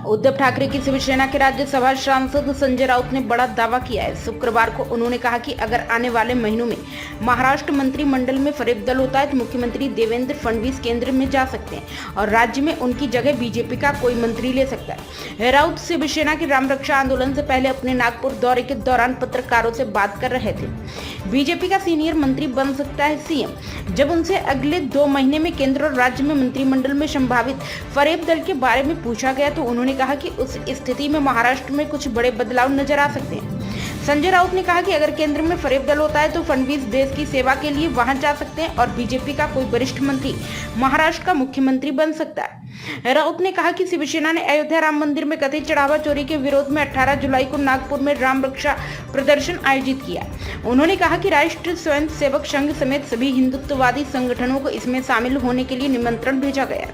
उद्धव ठाकरे की शिवसेना के राज्यसभा सांसद संजय राउत ने बड़ा दावा किया है। शुक्रवार को उन्होंने कहा कि अगर आने वाले महीनों में महाराष्ट्र मंत्रिमंडल में फरेबदल होता है तो मुख्यमंत्री देवेंद्र फडणवीस केंद्र में जा सकते हैं और राज्य में उनकी जगह बीजेपी का कोई मंत्री ले सकता है। राउत शिवसेना के राम रक्षा आंदोलन से पहले अपने नागपुर दौरे के दौरान पत्रकारों से बात कर रहे थे। बीजेपी का सीनियर मंत्री बन सकता है सीएम। जब उनसे अगले 2 महीने में केंद्र और राज्य में मंत्रिमंडल में संभावित फरेबदल के बारे में पूछा गया तो उन्होंने कहा कि उस स्थिति में महाराष्ट्र में कुछ बड़े बदलाव नजर आ सकते हैं। संजय राउत ने कहा कि अगर केंद्र में फरेबदल होता है तो फडणवीस देश की सेवा के लिए वहां जा सकते हैं और बीजेपी का कोई वरिष्ठ मंत्री महाराष्ट्र का मुख्यमंत्री बन सकता है। राउत ने कहा कि शिवसेना ने अयोध्या राम मंदिर में कथित चढ़ावा चोरी के विरोध में 18 जुलाई को नागपुर में राम रक्षा प्रदर्शन आयोजित किया। उन्होंने कहा कि राष्ट्रीय स्वयं सेवक संघ समेत सभी हिंदुत्ववादी संगठनों को इसमें शामिल होने के लिए निमंत्रण भेजा गया।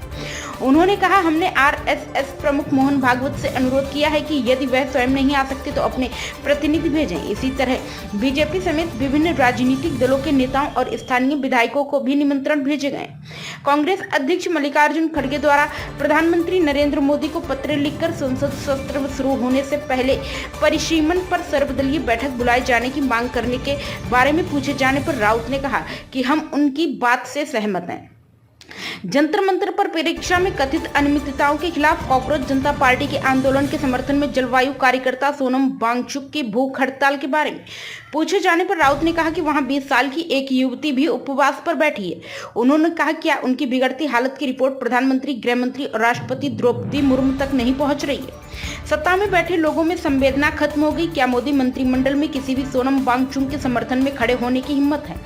उन्होंने कहा, हमने आरएसएस प्रमुख मोहन भागवत से अनुरोध किया है कि यदि वह स्वयं नहीं आ सकते तो अपने प्रतिनिधि भेजें। इसी तरह बीजेपी समेत विभिन्न राजनीतिक दलों के नेताओं और स्थानीय विधायकों को भी निमंत्रण भेजे गए। कांग्रेस अध्यक्ष मल्लिकार्जुन खड़गे द्वारा प्रधानमंत्री नरेंद्र मोदी को पत्र लिखकर संसद सत्र शुरू होने से पहले परिसीमन पर सर्वदलीय बैठक बुलाए जाने की मांग करने के बारे में पूछे जाने पर राउत ने कहा कि हम उनकी बात से सहमत हैं। जंतर मंतर पर परीक्षा में कथित अनियमितताओं के खिलाफ कॉकरोच जनता पार्टी के आंदोलन के समर्थन में जलवायु कार्यकर्ता सोनम वांगचुक की भूख हड़ताल के बारे में पूछे जाने पर राउत ने कहा कि वहां 20 साल की एक युवती भी उपवास पर बैठी है। उन्होंने कहा क्या उनकी बिगड़ती हालत की रिपोर्ट प्रधानमंत्री, गृह मंत्री और राष्ट्रपति द्रौपदी मुर्मू तक नहीं पहुंच रही है। सत्ता में बैठे लोगों में संवेदना खत्म हो गई। क्या मोदी मंत्रिमंडल में किसी भी सोनम वांगचुक के समर्थन में खड़े होने की हिम्मत है?